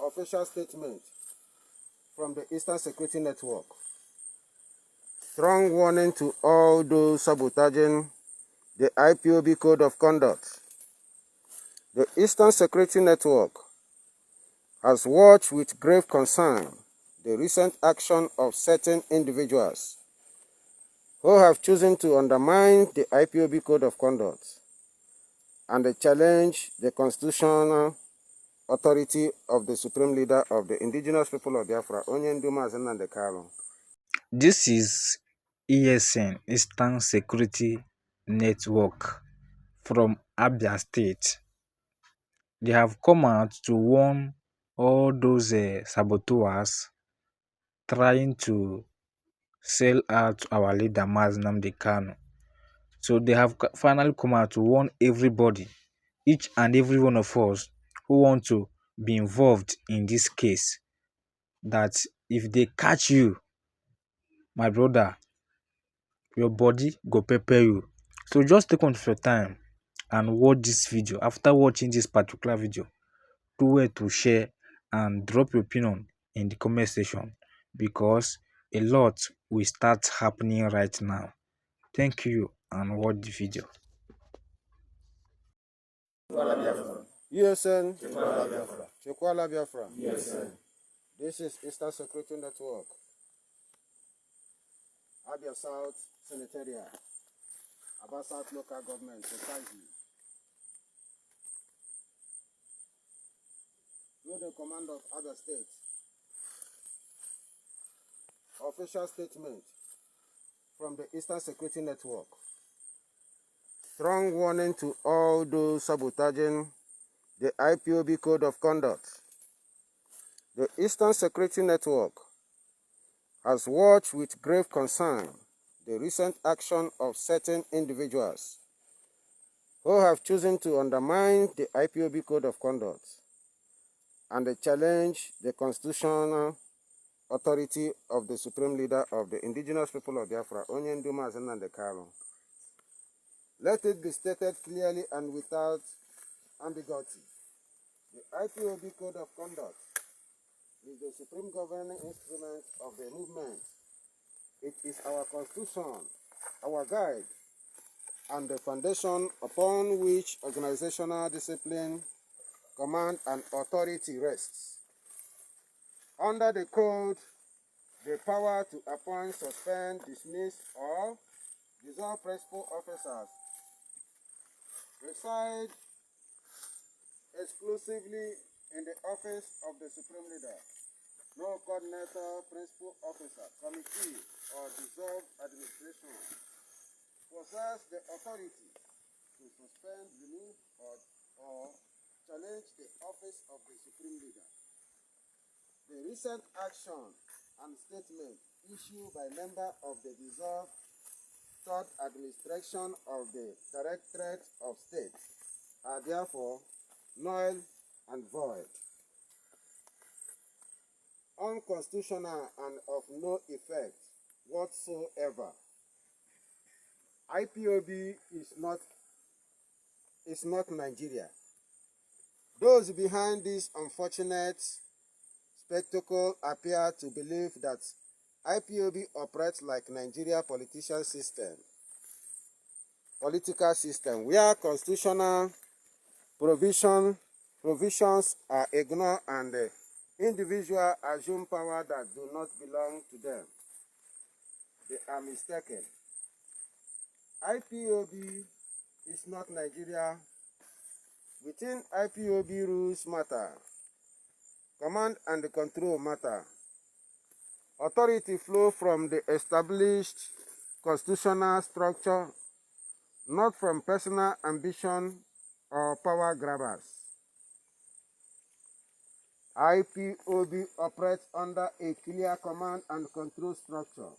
Official statement from the Eastern Security Network. Strong warning to all those sabotaging the IPOB Code of Conduct. The Eastern Security Network has watched with grave concern the recent action of certain individuals who have chosen to undermine the IPOB Code of Conduct and challenge the constitutional authority of the Supreme Leader of the indigenous people of Biafra, This is ESN, Eastern Security Network, from Abia State. They have come out to warn all those saboteurs trying to sell out our leader Mazi Nnamdi Kanu. So they have finally come out to warn everybody, each and every one of us who want to be involved in this case, that if they catch you, my brother, your body go pepper you. So just take on your time and watch this video. After watching this particular video, do well to share and drop your opinion in the comment section, because a lot will start happening right now. Thank you and watch the video. ESN, Chekwala Biafra. ESN. This is Eastern Security Network. Abia South Sanitariat, Abia South Local Government Society. Through the command of Abia State. Official statement from the Eastern Security Network. Strong warning to all those sabotaging the IPOB Code of Conduct. The Eastern Security Network has watched with grave concern the recent action of certain individuals who have chosen to undermine the IPOB Code of Conduct and challenge the constitutional authority of the Supreme Leader of the indigenous people of Biafra, Let it be stated clearly and without ambiguity. The IPOB Code of Conduct is the supreme governing instrument of the movement. It is our constitution, our guide, and the foundation upon which organizational discipline, command, and authority rests. Under the code, the power to appoint, suspend, dismiss, or dissolve principal officers reside exclusively in the office of the Supreme Leader. No coordinator, principal officer, committee, or dissolved administration possess the authority to suspend, remove, or challenge the office of the Supreme Leader. The recent action and statement issued by member of the dissolved third administration of the Directorate of State are therefore null and void, unconstitutional, and of no effect whatsoever. IPOB is not Nigeria. Those behind this unfortunate spectacle appear to believe that IPOB operates like Nigeria political system, where constitutional provisions are ignored and individuals assume power that do not belong to them. They are mistaken. IPOB is not Nigeria. Within IPOB, rules matter. Command and control matter. Authority flow from the established constitutional structure, not from personal ambition or power grabbers. IPOB operates under a clear command and control structure.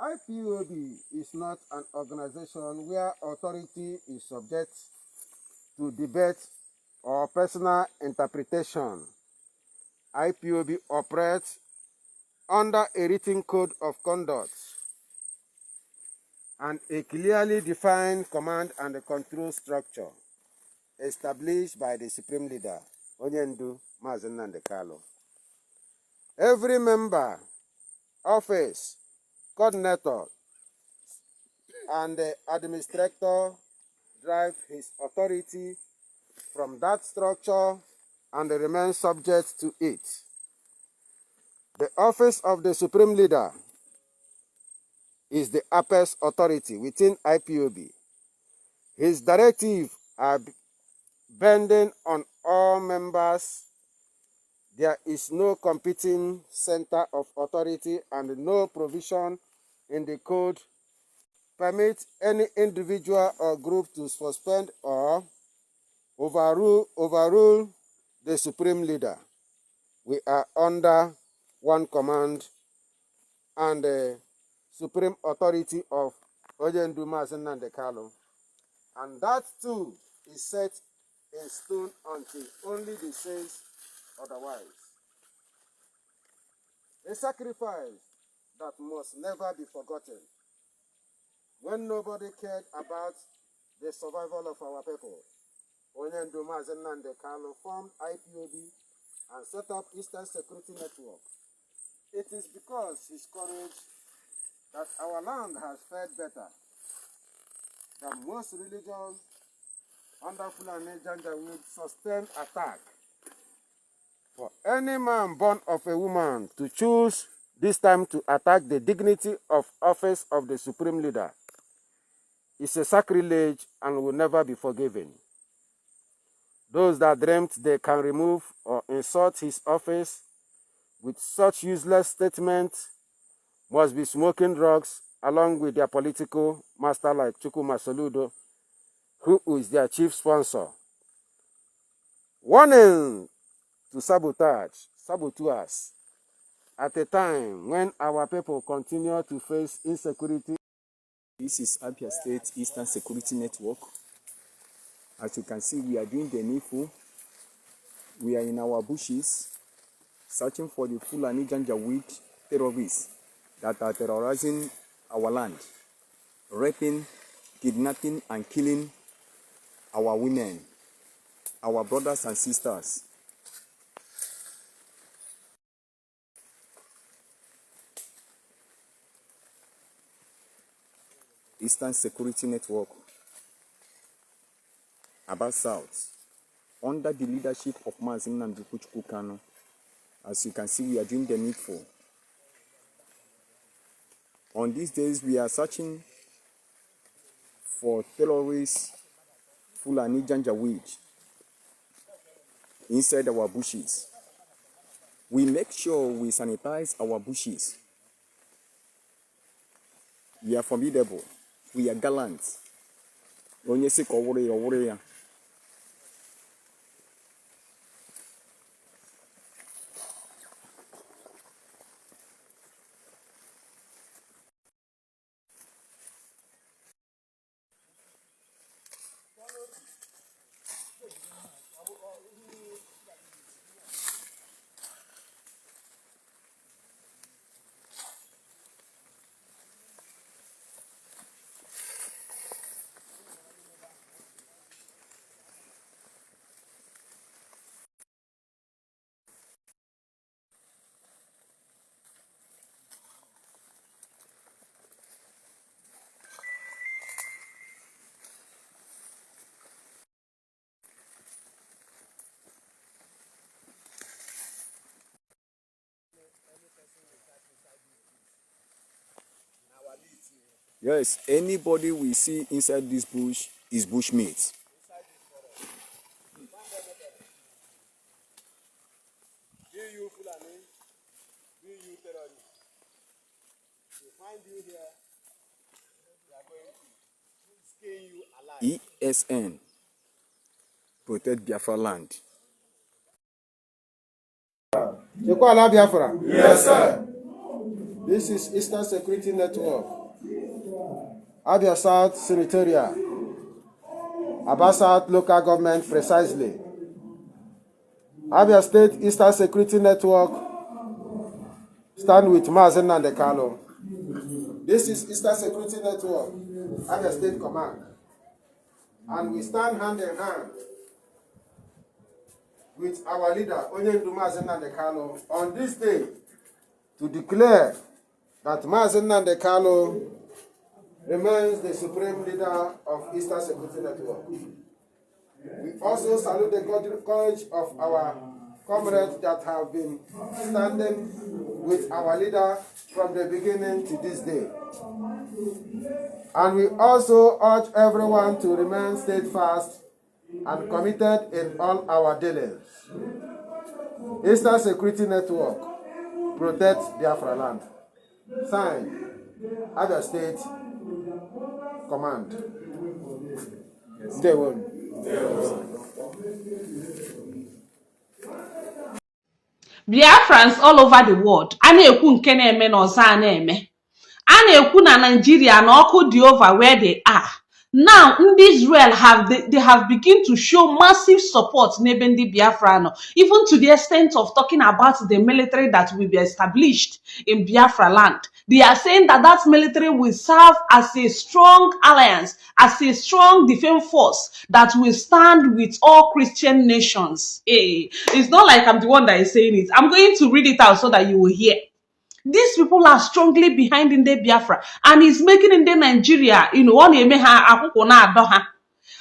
IPOB is not an organization where authority is subject to debate or personal interpretation. IPOB operates under a written code of conduct and a clearly defined command and control structure established by the Supreme Leader Onyendu Mazi Nnamdi Kanu. Every member, office, coordinator, and the administrator drive his authority from that structure and remain subject to it. The office of the Supreme Leader is the apex authority within IPOB. His directives are binding on all members. There is no competing center of authority and no provision in the code permit any individual or group to suspend or overrule the Supreme Leader. We are under one command and the supreme authority of Onyendu Mazi Nnamdi Kanu. And that too is set in stone until only the says otherwise. A sacrifice that must never be forgotten. When nobody cared about the survival of our people, Onyendu Mazi Nnamdi Kanu formed IPOB and set up Eastern Security Network. It is because his courage that our land has fared better than most religions under Fulani Janjaweed sustained attack. For any man born of a woman to choose this time to attack the dignity of office of the Supreme Leader is a sacrilege and will never be forgiven. Those that dreamt they can remove or insult his office with such useless statements must be smoking drugs along with their political master like Chukwuma Soludo, who is their chief sponsor. Warning to saboteurs, at a time when our people continue to face insecurity. This is Abia State Eastern Security Network. As you can see, we are doing the needful. We are in our bushes, searching for the Fulani Janjaweed terrorists that are terrorizing our land, raping, kidnapping, and killing our women, our brothers and sisters. Eastern Security Network, Abia South, under the leadership of Mazi Nnamdi Kanu. As you can see, we are doing the needful. On these days, we are searching for terrorists, Fulani Janjaweed, inside our bushes. We make sure we sanitize our bushes. We are formidable. We are gallant. Yes, anybody we see inside this bush is bushmates. Be you Fulani, be you terrorists. We find you here, we are going to skin you alive. ESN, protect Biafra land. You call Biafra? Yes, sir. This is Eastern Security Network. Abia South Senatorial. Abia South Local Government precisely. Abia State Eastern Security Network stand with Mazi Nnamdi Kanu. This is Eastern Security Network, Abia State Command. And we stand hand in hand with our leader, Onyendu Mazi Nnamdi Kanu, on this day to declare that Mazi Nnamdi Kanu remains the supreme leader of Eastern Security Network. We also salute the courage of our comrades that have been standing with our leader from the beginning to this day. And we also urge everyone to remain steadfast and committed in all our dealings. Eastern Security Network, protect Biafra land. Signed, Abia State Command. Stay on. Biafrans all over the world. A na-ekwu nke na-eme na ọzọ a na-eme. A na-ekwu na Nigeria na ọkụ dị over where they are. Now, Israel they have begun to show massive support n'ebe ndị Biafra nọ, even to the extent of talking about the military that will be established in Biafra land. They are saying that that military will serve as a strong alliance, as a strong defense force that will stand with all Christian nations. Hey, it's not like I'm the one that is saying it. I'm going to read it out so that you will hear. These people are strongly behind in the Biafra, and it's making in the Nigeria,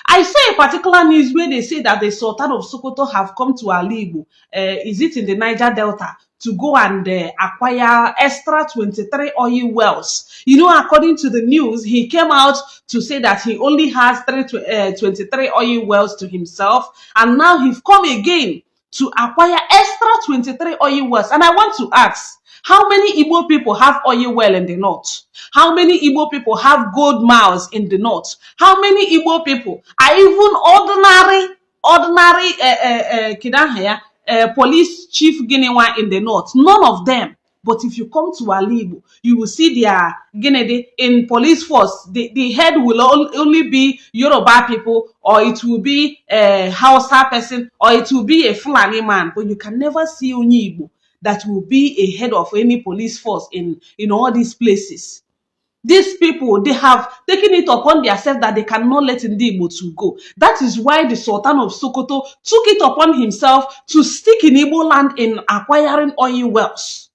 I saw a particular news where they say that the Sultan of Sokoto have come to Alibu, is it in the Niger Delta, to go and acquire extra 23 oil wells. According to the news, he came out to say that he only has 23 oil wells to himself, and now he's come again to acquire extra 23 oil wells. And I want to ask, how many Igbo people have oil well in the north? How many Igbo people have gold mines in the north? How many Igbo people are even ordinary police chief Guinea in the north? None of them. But if you come to Alibu, you will see their in police force. The head will only be Yoruba people, or it will be a Hausa person, or it will be a Fulani man. But you can never see Onyibo that will be a head of any police force in all these places. These people, they have taken it upon themselves that they cannot let Igbo to go. That is why the Sultan of Sokoto took it upon himself to stick in Igbo land in acquiring oil wells.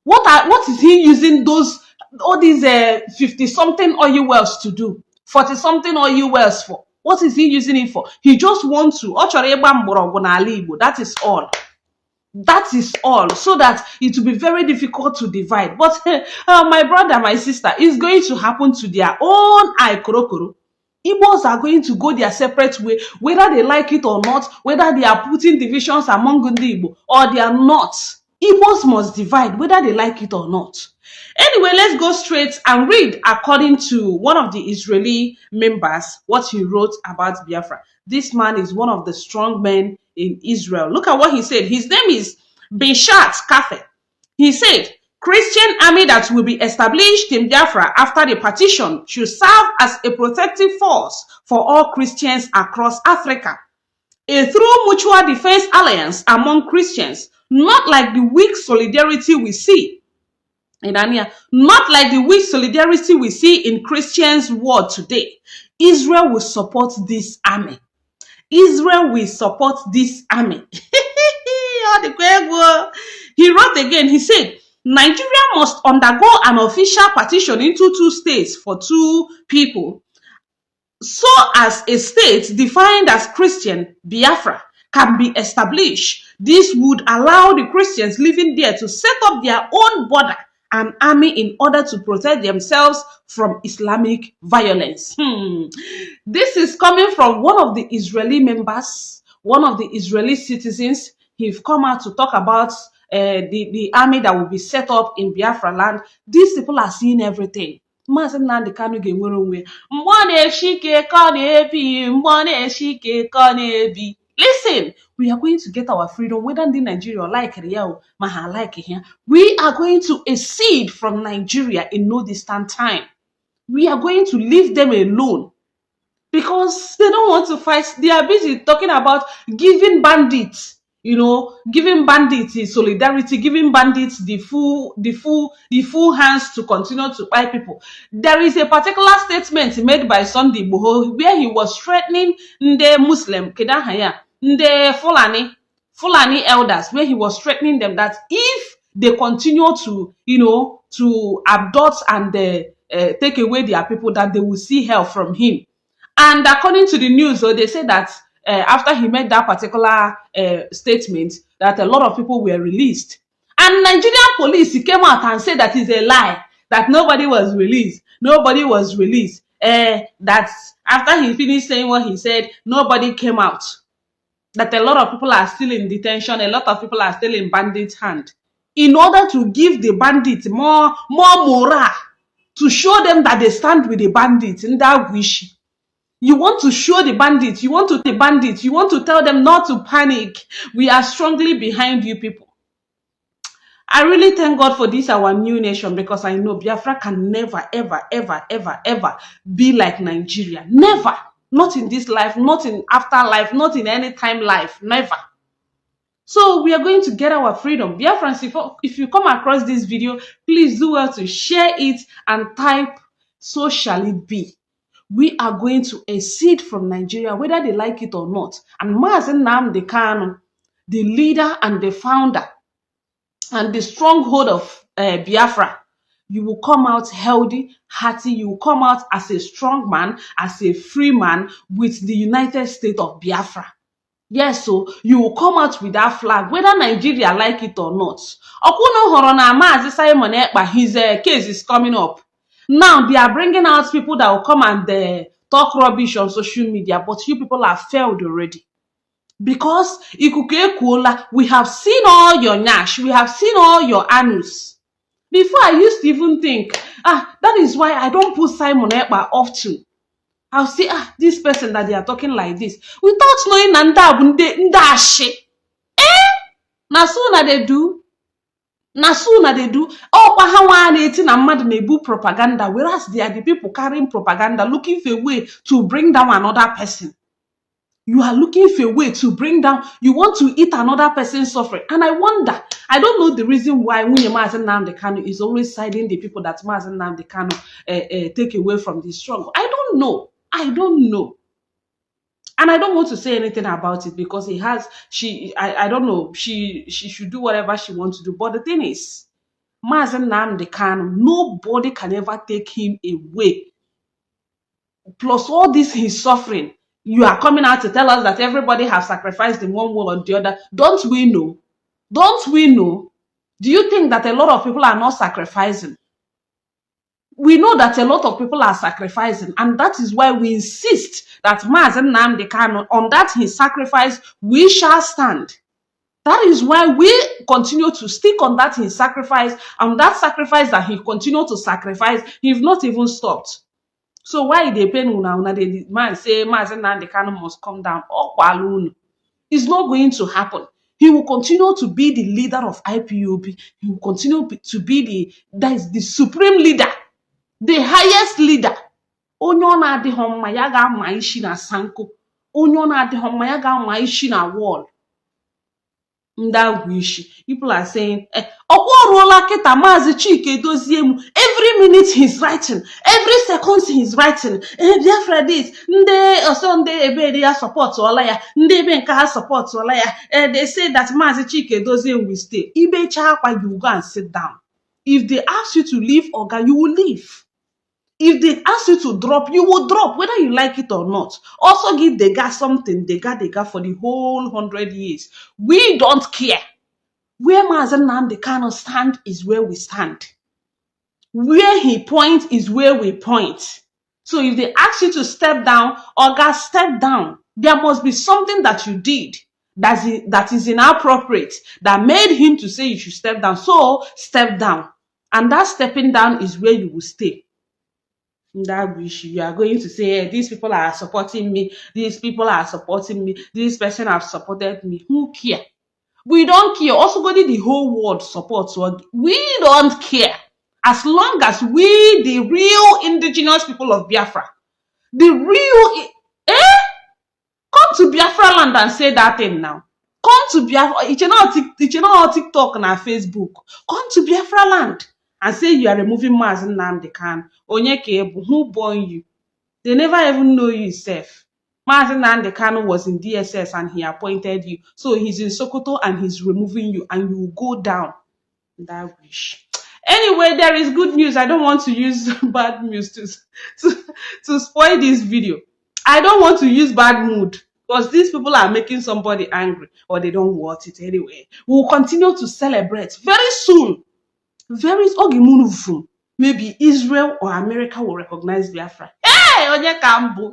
What is he using all these 50-something oil wells to do? 40-something oil wells for? What is he using it for? He just wants to. That is all. That is all, so that it will be very difficult to divide. But my brother, my sister, it's going to happen to their own Ikorokoro. Igbos are going to go their separate way, whether they like it or not, whether they are putting divisions among the Igbo or they are not. Igbos must divide, whether they like it or not. Anyway, let's go straight and read according to one of the Israeli members what he wrote about Biafra. This man is one of the strong men in Israel. Look at what he said. His name is Bishat Kafe. He said, Christian army that will be established in Biafra after the partition should serve as a protective force for all Christians across Africa. A true mutual defense alliance among Christians, not like the weak solidarity we see in Ania, not like the weak solidarity we see in Christians' world today. Israel will support this army. Israel will support this army. He wrote again, he said, Nigeria must undergo an official partition into 2 states for 2 people, so as a state defined as Christian, Biafra, can be established. This would allow the Christians living there to set up their own border and army in order to protect themselves from Islamic violence. This is coming from one of the Israeli members, one of the Israeli citizens. He've come out to talk about the army that will be set up in Biafra land. These people are seeing everything. Listen, we are going to get our freedom, whether in Nigeria or like Real, Maha like here. We are going to accede from Nigeria in no distant time. We are going to leave them alone because they don't want to fight. They are busy talking about giving bandits, giving bandits solidarity, giving bandits the full hands to continue to buy people. There is a particular statement made by Sunday Boho where he was threatening the Muslim, Kedahaya, the Fulani, Fulani elders, where he was threatening them that if they continue to, to abduct and take away their people, that they will see hell from him. And according to the news, so they say that after he made that particular statement, that a lot of people were released. And Nigerian police came out and said that is a lie, that nobody was released. Nobody was released. That after he finished saying what he said, nobody came out. That a lot of people are still in detention, a lot of people are still in bandits' hand. In order to give the bandits more morale, to show them that they stand with the bandits in that wish. You want to show the bandits, you want to tell them not to panic. We are strongly behind you people. I really thank God for this, our new nation, because I know Biafra can never, ever, ever, ever, ever be like Nigeria. Never. Not in this life, not in afterlife, not in any time life. Never. So we are going to get our freedom. Biafrans, if you come across this video, please do well to share it and type, so shall it be. We are going to exceed from Nigeria, whether they like it or not. And Mazen Nnamdi Kanu, the leader and the founder and the stronghold of Biafra, you will come out healthy, hearty. You will come out as a strong man, as a free man with the United States of Biafra. Yes, so you will come out with that flag, whether Nigeria like it or not. Okuno Horona Mazi Simon Ekpa, his case is coming up. Now they are bringing out people that will come and talk rubbish on social media, but you people have failed already. Because we have seen all your nash, we have seen all your anus. Before I used to even think, that is why I don't put Simon Ekpa often. I'll say, this person that they are talking like this, without knowing ndashi. Na so they do. Na so they do. Oh, propaganda, whereas they are the people carrying propaganda, looking for a way to bring down another person. You are looking for a way to bring down, you want to eat another person's suffering. And I wonder, I don't know the reason why Mazen Nnamdi Kanu is always siding the people that Mazen Nnamdi Kanu take away from the struggle. I don't know. I don't know. And I don't want to say anything about it because I don't know, she should do whatever she wants to do. But the thing is, Mazen Nnamdi Kanu, nobody can ever take him away. Plus all this he's suffering. You are coming out to tell us that everybody has sacrificed in one way or the other. Don't we know? Don't we know? Do you think that a lot of people are not sacrificing? We know that a lot of people are sacrificing, and that is why we insist that Mazen Nnamdi Kanu, on that his sacrifice, we shall stand. That is why we continue to stick on that his sacrifice, and that sacrifice that he continued to sacrifice, he's not even stopped. So why they pain una the man say Mazen Nnamdi Kanu must come down? It's not going to happen. He will continue to be the leader of IPOB. He will continue to be the supreme leader, the highest leader. Onyo na adịghị mma ya ga-ama isi na sanko. Onyo na adịghị mma ya ga-ama isi na wall. People are saying, every minute he's writing, every second he's writing, Biafra this, they support support. They say that Mazi Chike Doziem will stay. You go and sit down. If they ask you to leave, Oga, you will leave. If they ask you to drop, you will drop, whether you like it or not. Also give the guy something, the guy for the whole 100 years. We don't care. Where Mazen Nnamdi Kanu stand is where we stand. Where he point is where we point. So if they ask you to step down, Oga, step down. There must be something that you did that is inappropriate, that made him to say you should step down. So step down. And that stepping down is where you will stay. That wish you are going to say, hey, these people are supporting me, these people are supporting me, this person have supported me. Who care? We don't care. Also, go the whole world supports. We don't care. As long as we, the real indigenous people of Biafra, the real, come to Biafra land and say that thing now. Come to Biafra, it's not TikTok and Facebook. Come to Biafra land and say you are removing Mazen Nnamdi Kanu. Onyeke, who born you? They never even know you yourself. Mazi Nnamdi Kanu was in DSS and he appointed you. So he's in Sokoto and he's removing you and you will go down. That wish. Anyway, there is good news. I don't want to use bad news to spoil this video. I don't want to use bad mood because these people are making somebody angry or they don't want it anyway. We will continue to celebrate very soon. Maybe Israel or America will recognize Biafra. Hey, Onye Kambu.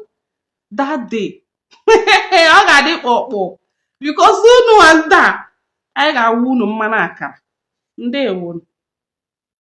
That day. Ọ ga-adị kpọkpọ because unu as that. I ga-awụ unu mmanụ aka. Ndewo.